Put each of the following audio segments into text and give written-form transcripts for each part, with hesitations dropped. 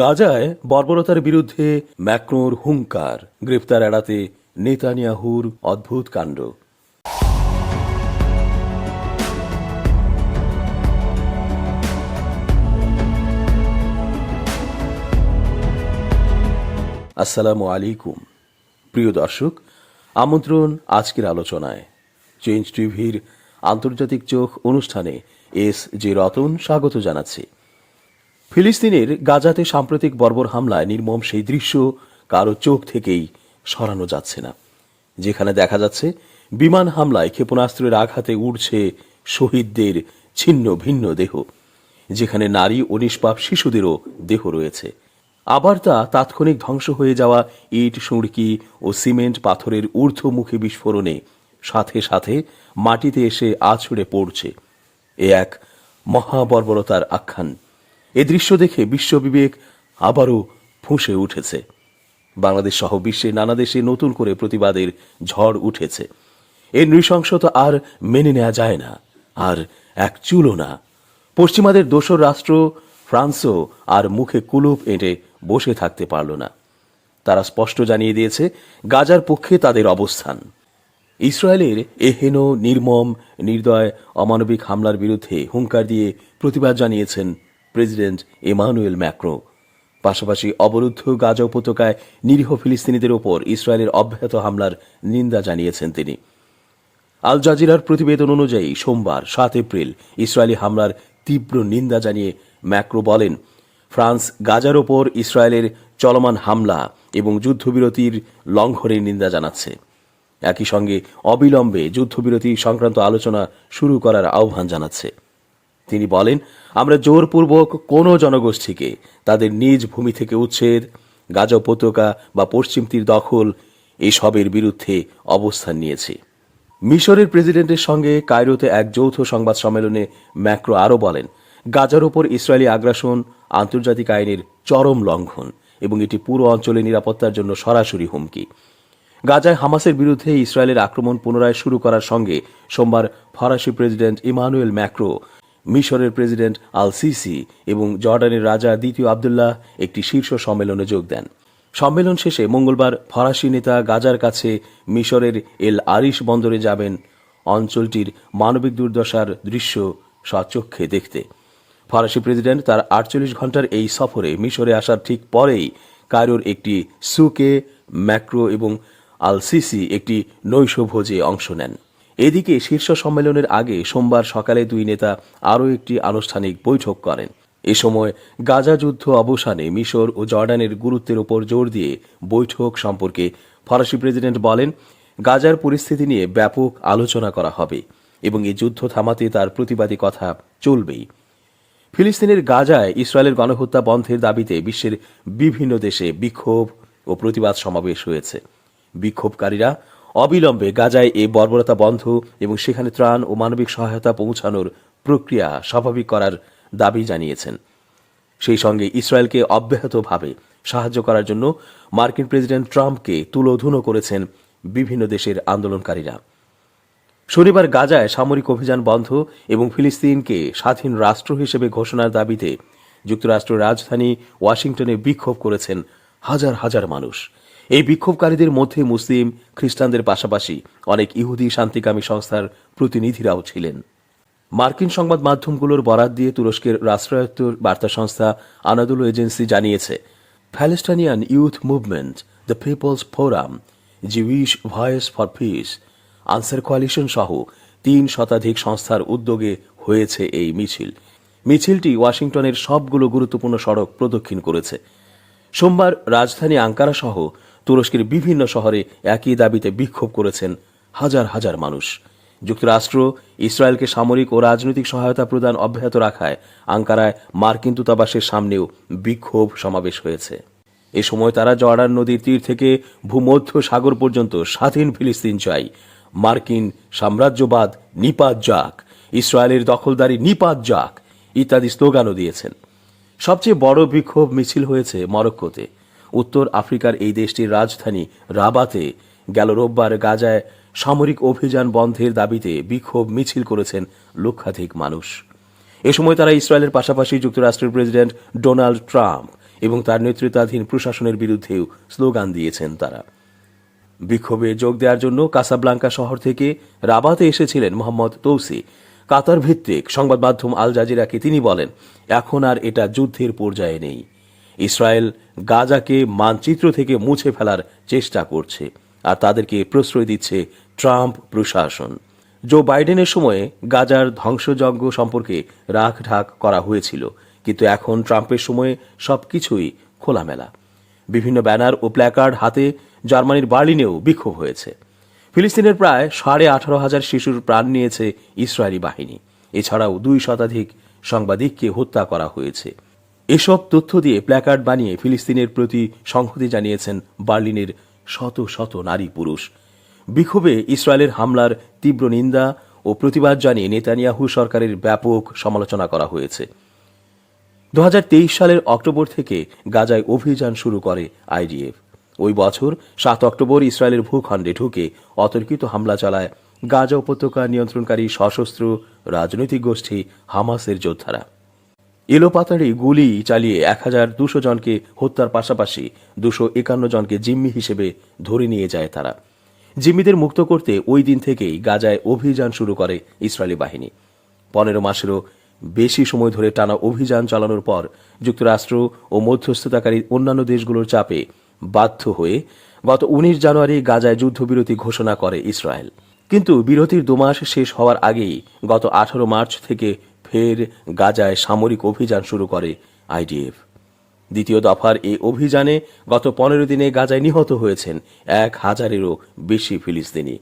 গাজায় বর্বরতার বিরুদ্ধে ম্যাক্রোর হুঙ্কার, গ্রেফতার এড়াতে নেতানিয়াহুর অদ্ভুত কাণ্ড। আসসালামু আলাইকুম প্রিয় দর্শক, আমন্ত্রণ আজকের আলোচনায়। চেঞ্জ টিভির আন্তর্জাতিক চোখ অনুষ্ঠানে এস জে রতন স্বাগত জানাচ্ছি। ফিলিস্তিনের গাজাতে সাম্প্রতিক বর্বর হামলায় নির্মম সেই দৃশ্য কারো চোখ থেকেই সরানো যাচ্ছে না, যেখানে দেখা যাচ্ছে বিমান হামলায় ক্ষেপণাস্ত্রের আঘাতে উড়ছে শহীদদের ছিন্ন ভিন্ন দেহ, যেখানে নারী ও নিষ্পাপ শিশুদেরও দেহ রয়েছে। আবার তা তাৎক্ষণিক ধ্বংস হয়ে যাওয়া ইট, সুড়কি ও সিমেন্ট পাথরের ঊর্ধ্বমুখী বিস্ফোরণে সাথে সাথে মাটিতে এসে আছড়ে পড়ছে। এ এক মহাবর্বরতার আখ্যান। এ দৃশ্য দেখে বিশ্ববিবেক আবারও ফুঁসে উঠেছে। বাংলাদেশ সহ বিশ্বের নানা দেশে নতুন করে প্রতিবাদের ঝড় উঠেছে। এর নৃশংসতা আর মেনে নেওয়া যায় না, আর এক চুলও না। পশ্চিমাদের দোসর রাষ্ট্র ফ্রান্সও আর মুখে কুলুপ এঁটে বসে থাকতে পারল না। তারা স্পষ্ট জানিয়ে দিয়েছে গাজার পক্ষে তাদের অবস্থান। ইসরায়েলের এহেন নির্মম, নির্দয়, অমানবিক হামলার বিরুদ্ধে হুঙ্কার দিয়ে প্রতিবাদ জানিয়েছেন প্রেসিডেন্ট ইমানুয়েল ম্যাক্রো। পাশাপাশি অবরুদ্ধ গাজা উপত্যকায় নিরীহ ফিলিস্তিনিদের ওপর ইসরায়েলের অব্যাহত হামলার নিন্দা জানিয়েছেন তিনি। আল জাজিরার প্রতিবেদন অনুযায়ী সোমবার 7 এপ্রিল ইসরায়েলি হামলার তীব্র নিন্দা জানিয়ে ম্যাক্রো বলেন, ফ্রান্স গাজার ওপর ইসরায়েলের চলমান হামলা এবং যুদ্ধবিরতির লঙ্ঘনের নিন্দা জানাচ্ছে। একই সঙ্গে অবিলম্বে যুদ্ধবিরতি সংক্রান্ত আলোচনা শুরু করার আহ্বান জানাচ্ছে। তিনি বলেন, আমরা জোরপূর্বক কোনো জনগোষ্ঠীকে তাদের নিজ ভূমি থেকে উচ্ছেদ, গাজা উপত্যকা বা পশ্চিম তীর দখল এসবের বিরুদ্ধে অবস্থান নিয়েছি। মিশরের প্রেসিডেন্টের সঙ্গে কায়রোতে এক যৌথ সংবাদ সম্মেলনে ম্যাক্রো আরও বলেন, গাজার ওপর ইসরায়েলি আগ্রাসন আন্তর্জাতিক আইনের চরম লঙ্ঘন এবং এটি পুরো অঞ্চলের নিরাপত্তার জন্য সরাসরি হুমকি। গাজায় হামাসের বিরুদ্ধে ইসরায়েলের আক্রমণ পুনরায় শুরু করার সঙ্গে সোমবার ফরাসি প্রেসিডেন্ট ইমানুয়েল ম্যাক্রো, মিশরের প্রেসিডেন্ট আল সিসি এবং জর্ডানের রাজা দ্বিতীয় আবদুল্লাহ একটি শীর্ষ সম্মেলনে যোগ দেন। সম্মেলন শেষে মঙ্গলবার ফরাসি নেতা গাজার কাছে মিশরের এল আরিশ বন্দরে যাবেন অঞ্চলটির মানবিক দুর্দশার দৃশ্য স্বচক্ষে দেখতে। ফরাসি প্রেসিডেন্ট তার 48 ঘণ্টার এই সফরে মিশরে আসার ঠিক পরেই কায়রোর একটি সুকে ম্যাক্রো এবং আল সিসি একটি নৈশভোজে অংশ নেন। এদিকে শীর্ষ সম্মেলনের আগে সোমবার সকালে দুই নেতা আরও একটি আনুষ্ঠানিক বৈঠক করেন। এ সময় গাজা যুদ্ধ অবসানে মিশর ও জর্ডানের গুরুত্বের উপর জোর দিয়ে বৈঠক সম্পর্কে ফরাসি প্রেসিডেন্ট বলেন, গাজার পরিস্থিতি নিয়ে ব্যাপক আলোচনা করা হবে এবং এই যুদ্ধ থামাতে তার প্রতিবাদী কথা চলবেই। ফিলিস্তিনের গাজায় ইসরায়েলের গণহত্যা বন্ধের দাবিতে বিশ্বের বিভিন্ন দেশে বিক্ষোভ ও প্রতিবাদ সমাবেশ হয়েছে। বিক্ষোভকারীরা অবিলম্বে গাজায় এই বর্বরতা বন্ধ এবং সেখানে ত্রাণ ও মানবিক সহায়তা পৌঁছানোর প্রক্রিয়া স্বাভাবিক করার দাবি জানিয়েছেন। সেই সঙ্গে ইসরায়েলকে অব্যাহতভাবে সাহায্য করার জন্য মার্কিন প্রেসিডেন্ট ট্রাম্পকে তুলোধুনো করেছেন বিভিন্ন দেশের আন্দোলনকারীরা। শনিবার গাজায় সামরিক অভিযান বন্ধ এবং ফিলিস্তিনকে স্বাধীন রাষ্ট্র হিসেবে ঘোষণার দাবিতে যুক্তরাষ্ট্রের রাজধানী ওয়াশিংটনে বিক্ষোভ করেছেন হাজার হাজার মানুষ। এই বিক্ষোভকারীদের মধ্যে মুসলিম, খ্রিস্টানদের পাশাপাশি অনেক ইহুদি শান্তিকামী সংস্থার প্রতিনিধিরাও ছিলেন। মার্কিন সংবাদ মাধ্যমগুলোর বরাত দিয়ে তুরস্কের রাষ্ট্রায়ত্ত বার্তা সংস্থা আনাদুলু এজেন্সি জানিয়েছে, Palestinian youth movement, the people's forum, Jewish voice for peace, Ansar coalition সহ 3 শতাধিক সংস্থার উদ্যোগে হয়েছে এই মিছিল। মিছিলটি ওয়াশিংটনের সবগুলো গুরুত্বপূর্ণ সড়ক প্রদক্ষিণ করেছে। সোমবার রাজধানী আঙ্কারা সহ তুরস্কের বিভিন্ন শহরে একই দাবিতে বিক্ষোভ করেছেন হাজার হাজার মানুষ। যুক্তরাষ্ট্র ইসরায়েলকে সামরিক ও রাজনৈতিক সহায়তা প্রদান অব্যাহত রাখায় আঙ্কারায় মার্কিন দূতাবাসের সামনেও বিক্ষোভ সমাবেশ হয়েছে। এ সময় তারা জর্ডান নদীর তীর থেকে ভূমধ্য সাগর পর্যন্ত স্বাধীন ফিলিস্তিন চাই, মার্কিন সাম্রাজ্যবাদ নিপাত যাক, ইসরায়েলের দখলদারি নিপাত যাক ইত্যাদি স্লোগানও দিয়েছেন। সবচেয়ে বড় বিক্ষোভ মিছিল হয়েছে মরক্কোতে। উত্তর আফ্রিকার এই দেশটির রাজধানী রাবাতে গেল রোববার গাজায় সামরিক অভিযান বন্ধের দাবিতে বিক্ষোভ মিছিল করেছেন লক্ষাধিক মানুষ। এ সময় তারা ইসরায়েলের পাশাপাশি যুক্তরাষ্ট্রের প্রেসিডেন্ট ডোনাল্ড ট্রাম্প এবং তার নেতৃত্বাধীন প্রশাসনের বিরুদ্ধেও স্লোগান দিয়েছেন তারা। বিক্ষোভে যোগ দেওয়ার জন্য কাসাব্লাঙ্কা শহর থেকে রাবাতে এসেছিলেন মোহাম্মদ তৌসি। কাতার ভিত্তিক সংবাদ মাধ্যম আল জাজিরাকে তিনি বলেন, এখন আর এটা যুদ্ধের পর্যায়ে নেই। ইসরায়েল গাজাকে মানচিত্র থেকে মুছে ফেলার চেষ্টা করছে, আর তাদেরকে প্রশ্রয় দিচ্ছে ট্রাম্প প্রশাসন। জো বাইডেনের সময়ে গাজার ধ্বংসযজ্ঞ সম্পর্কে রাখঢাক করা হয়েছিল, কিন্তু এখন ট্রাম্পের সময়ে সবকিছুই খোলামেলা। বিভিন্ন ব্যানার ও প্ল্যাকার্ড হাতে জার্মানির বার্লিনেও বিক্ষোভ হয়েছে। ফিলিস্তিনের প্রায় 18,500 শিশুর প্রাণ নিয়েছে ইসরায়েলি বাহিনী। এছাড়াও 2 শতাধিক সাংবাদিককে হত্যা করা হয়েছে। এসব তথ্য দিয়ে প্ল্যাকার্ড বানিয়ে ফিলিস্তিনের প্রতি সংহতি জানিয়েছেন বার্লিনের শত শত নারী পুরুষ। বিক্ষোভে ইসরায়েলের হামলার তীব্র নিন্দা ও প্রতিবাদ জানিয়ে নেতানিয়াহু সরকারের ব্যাপক সমালোচনা করা হয়েছে। 2023 সালের অক্টোবর থেকে গাজায় অভিযান শুরু করে আইডিএফ। ওই বছর 7 অক্টোবর ইসরায়েলের ভূখণ্ডে ঢুকে অতর্কিত হামলা চালায় গাজা উপত্যকা নিয়ন্ত্রণকারী সশস্ত্র রাজনৈতিক গোষ্ঠী হামাসের যোদ্ধারা। এলোপাতাড়ি গুলি চালিয়ে 1200 জনকে হত্যার পাশাপাশি 251 জনকে জিম্মি হিসেবে ধরে নিয়ে যায় তারা। জিম্মিদের মুক্ত করতে ওই দিন থেকেই গাজায় অভিযান শুরু করে ইসরায়েলি বাহিনী। 15 মাসেরও বেশি সময় ধরে টানা অভিযান চালানোর পর যুক্তরাষ্ট্র ও মধ্যস্থতাকারী অন্যান্য দেশগুলোর চাপে বাধ্য হয়ে গত 19 জানুয়ারি গাজায় যুদ্ধবিরতি ঘোষণা করে ইসরায়েল। কিন্তু বিরতির 2 মাস শেষ হওয়ার আগেই গত 18 মার্চ থেকে ফের গাজায় সামরিক অভিযান শুরু করে আইডিএফ। দ্বিতীয় দফার এই অভিযানে গত 15 দিনে গাজায় নিহত হয়েছেন 1000-এরও বেশি ফিলিস্তিনি।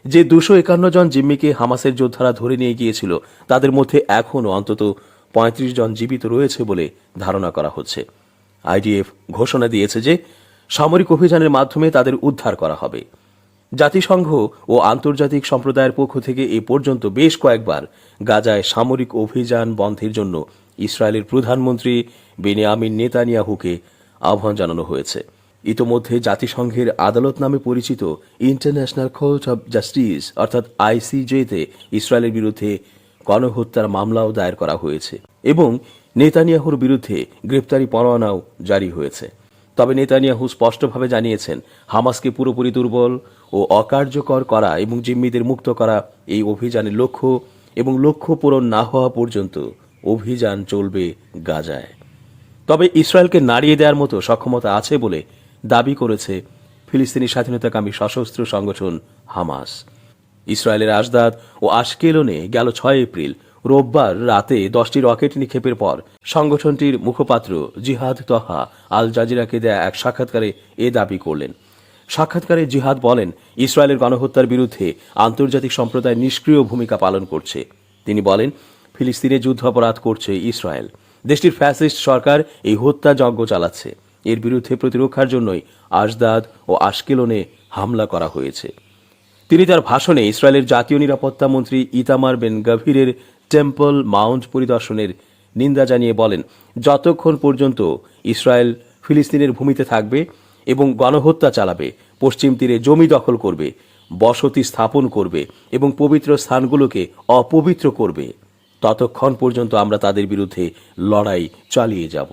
যে 251 জন জিম্মিকে হামাসের যোদ্ধারা ধরে নিয়ে গিয়েছিল, তাদের মধ্যে এখনও অন্তত 35 জন জীবিত রয়েছে বলে ধারণা করা হচ্ছে। আইডিএফ ঘোষণা দিয়েছে যে সামরিক অভিযানের মাধ্যমে তাদের উদ্ধার করা হবে। জাতিসংঘ ও আন্তর্জাতিক সম্প্রদায়ের পক্ষ থেকে এ পর্যন্ত বেশ কয়েকবার গাজায় সামরিক অভিযান বন্ধের জন্য ইসরায়েলের প্রধানমন্ত্রী বেনিয়ামিন নেতানিয়াহুকে আহ্বান জানানো হয়েছে। ইতোমধ্যে জাতিসংঘের আদালত নামে পরিচিত ইন্টারন্যাশনাল কোর্ট অব জাস্টিস অর্থাৎ আইসিজেতে ইসরায়েলের বিরুদ্ধে গণহত্যার মামলাও দায়ের করা হয়েছে এবং নেতানিয়াহুর বিরুদ্ধে গ্রেপ্তারি পরোয়ানাও জারি হয়েছে। তবে নেতানিয়াহু স্পষ্টভাবে জানিয়েছেন, হামাসকে পুরোপুরি দুর্বল ও অকার্যকর করা এবং জিম্মিদের মুক্ত করা এই অভিযানের লক্ষ্য, এবং লক্ষ্য পূরণ না হওয়া পর্যন্ত অভিযান চলবে গাজায়। তবে ইসরায়েলকে নাড়িয়ে দেওয়ার মতো সক্ষমতা আছে বলে দাবি করেছে ফিলিস্তিনি স্বাধীনতাকামী সশস্ত্র সংগঠন হামাস। ইসরায়েলের আশদাদ ও আশকেলনে গেল 6 এপ্রিল রোববার রাতে 10টি রকেট নিক্ষেপের পর সংগঠনটির মুখপাত্র জিহাদ তহা আল জাজিরাকে দেয়া এক সাক্ষাৎকারে এ দাবি করলেন। সাক্ষাৎকারে জিহাদ বলেন, ইসরায়েলের গণহত্যার বিরুদ্ধে আন্তর্জাতিক সম্প্রদায় নিষ্ক্রিয় ভূমিকা পালন করছে। তিনি বলেন, ফিলিস্তিনে যুদ্ধাপরাধ করছে ইসরায়েল। দেশটির ফ্যাসিস্ট সরকার এই হত্যাযজ্ঞ চালাচ্ছে। এর বিরুদ্ধে প্রতিরক্ষার জন্যই আশদাদ ও আশকেলনে হামলা করা হয়েছে। তিনি তার ভাষণে ইসরায়েলের জাতীয় নিরাপত্তা মন্ত্রী ইতামার বেন গাভিরের টেম্পল মাউন্ট পরিদর্শনের নিন্দা জানিয়ে বলেন, যতক্ষণ পর্যন্ত ইসরায়েল ফিলিস্তিনের ভূমিতে থাকবে এবং গণহত্যা চালাবে, পশ্চিম তীরে জমি দখল করবে, বসতি স্থাপন করবে এবং পবিত্র স্থানগুলোকে অপবিত্র করবে, ততক্ষণ পর্যন্ত আমরা তাদের বিরুদ্ধে লড়াই চালিয়ে যাব।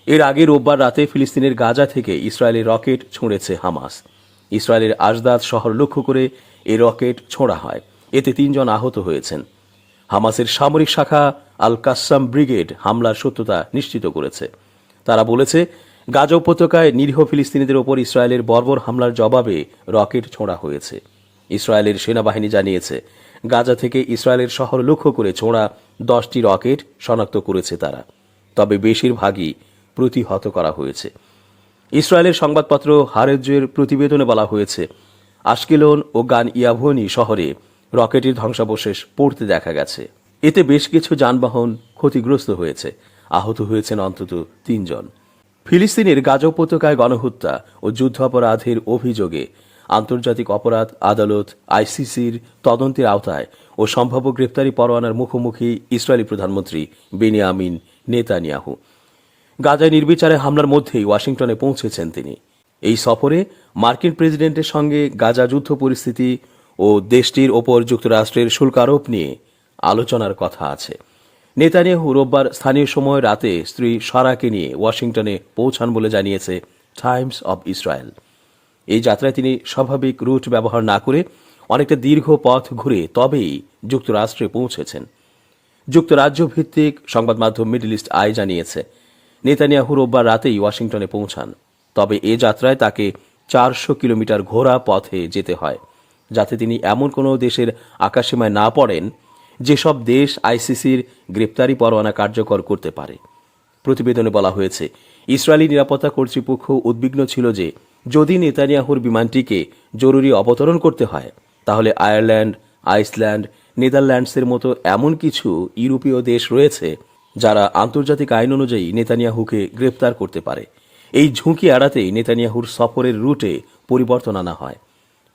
এর আগে রোববার রাতে ফিলিস্তিনের গাজা থেকে ইসরায়েলের রকেট ছুঁড়েছে হামাস। ইসরায়েলের আশদাদ শহর লক্ষ্য করে এই রকেট ছোঁড়া হয়। এতে 3 জন আহত হয়েছেন। হামাসের সামরিক শাখা আল কাসাম ব্রিগেড হামলার সত্যতা নিশ্চিত করেছে। তারা বলেছে, গাজা উপত্যকায় নিরীহ ফিলিস্তিনিদের ওপর ইসরায়েলের বর্বর হামলার জবাবে রকেট ছোঁড়া হয়েছে। ইসরায়েলের সেনাবাহিনী জানিয়েছে, গাজা থেকে ইসরায়েলের শহর লক্ষ্য করে ছোঁড়া 10টি রকেট শনাক্ত করেছে তারা, তবে বেশিরভাগই প্রতিহত করা হয়েছে। ইসরায়েলের সংবাদপত্র হারেজের প্রতিবেদনে বলা হয়েছে, আশকেলন ও গান ইয়াভনি শহরে রকেটের ধ্বংসাবশেষ পড়তে দেখা গেছে। এতে বেশ কিছু যানবাহন ক্ষতিগ্রস্ত হয়েছে। আহত হয়েছেন অন্তত 3 জন। ফিলিস্তিনের গাজা উপত্যকায় গণহত্যা ও যুদ্ধাপরাধের অভিযোগে আন্তর্জাতিক অপরাধ আদালত আইসিসির তদন্তের আওতায় ও সম্ভাব্য গ্রেপ্তারি পরোয়ানার মুখোমুখি ইসরায়েলি প্রধানমন্ত্রী বেনিয়ামিন নেতানিয়াহু। গাজায় নির্বিচারে হামলার মধ্যেই ওয়াশিংটনে পৌঁছেছেন তিনি। এই সফরে মার্কিন প্রেসিডেন্টের সঙ্গে গাজা যুদ্ধ পরিস্থিতি ও দেশটির ওপর যুক্তরাষ্ট্রের শুল্ক আরোপ নিয়ে আলোচনার কথা আছে। নেতানিয়াহু রোববার স্থানীয় সময় রাতে স্ত্রী সারাকে নিয়ে ওয়াশিংটনে পৌঁছান বলে জানিয়েছে টাইমস অব ইসরায়েল। এই যাত্রায় তিনি স্বাভাবিক রুট ব্যবহার না করে অনেকটা দীর্ঘ পথ ঘুরে তবেই যুক্তরাষ্ট্রে পৌঁছেছেন। যুক্তরাজ্য ভিত্তিক সংবাদ মাধ্যম মিডল ইস্ট আই জানিয়েছে, নেতানিয়াহু রোববার রাতেই ওয়াশিংটনে পৌঁছান। তবে এ যাত্রায় তাকে 400 কিলোমিটার ঘোড়া পথে যেতে হয়, যাতে তিনি এমন কোনো দেশের আকাশসীমায় না পড়েন যেসব দেশ আইসিসির গ্রেপ্তারি পরোয়ানা কার্যকর করতে পারে। প্রতিবেদনে বলা হয়েছে, ইসরায়েলি নিরাপত্তা কর্তৃপক্ষ উদ্বিগ্ন ছিল যে যদি নেতানিয়াহুর বিমানটিকে জরুরি অবতরণ করতে হয়, তাহলে আয়ারল্যান্ড, আইসল্যান্ড, নেদারল্যান্ডসের মতো এমন কিছু ইউরোপীয় দেশ রয়েছে যারা আন্তর্জাতিক আইন অনুযায়ী নেতানিয়াহুকে গ্রেপ্তার করতে পারে। এই ঝুঁকি এড়াতেই নেতানিয়াহুর সফরের রুটে পরিবর্তন আনা হয়।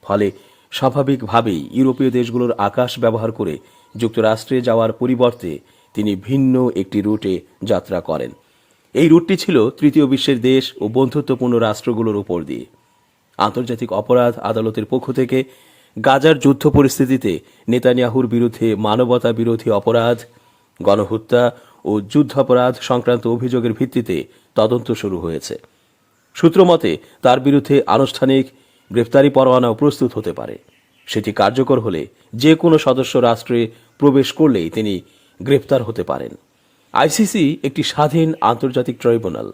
ফলে স্বাভাবিকভাবেই ইউরোপীয় দেশগুলোর আকাশ ব্যবহার করে যুক্তরাষ্ট্রে যাওয়ার পরিবর্তে তিনি ভিন্ন একটি রুটে যাত্রা করেন। এই রুটটি ছিল তৃতীয় বিশ্বের দেশ ও বন্ধুত্বপূর্ণ রাষ্ট্রগুলোর উপর দিয়ে। আন্তর্জাতিক অপরাধ আদালতের পক্ষ থেকে গাজার যুদ্ধ পরিস্থিতিতে নেতানিয়াহুর বিরুদ্ধে মানবতা বিরোধী অপরাধ, গণহত্যা ও যুদ্ধাপরাধ সংক্রান্ত অভিযোগের ভিত্তিতে তদন্ত শুরু হয়েছে। সূত্রমতে তার বিরুদ্ধে আনুষ্ঠানিক গ্রেফতারি পরোয়ানাও প্রস্তুত হতে পারে। সেটি কার্যকর হলে যে কোনো সদস্য রাষ্ট্রে প্রবেশ করলেই তিনি গ্রেফতার হতে পারেন। আইসিসি একটি স্বাধীন আন্তর্জাতিক ট্রাইব্যুনাল।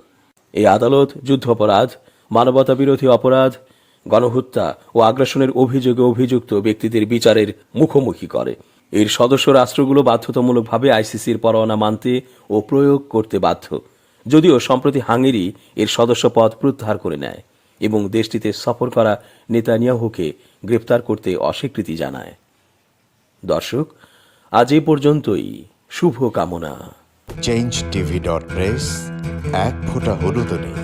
এই আদালত যুদ্ধাপরাধ, মানবতা বিরোধী অপরাধ, গণহত্যা ও আগ্রাসনের অভিযোগে অভিযুক্ত ব্যক্তিদের বিচারের মুখোমুখি করে। এর সদস্য রাষ্ট্রগুলো বাধ্যতামূলকভাবে আইসিসির পরোয়ানা মানতে ও প্রয়োগ করতে বাধ্য। যদিও সম্প্রতি হাঙ্গেরি এর সদস্যপদ প্রত্যাহার করে নেয় এবং দেশটিতে সফর করা নেতানিয়াহুকে গ্রেপ্তার করতে অস্বীকৃতি জানায়। দর্শক, আজ এ পর্যন্তই। শুভ কামনা। changeTV.press, এক ফোঁটা হলুদ নেই।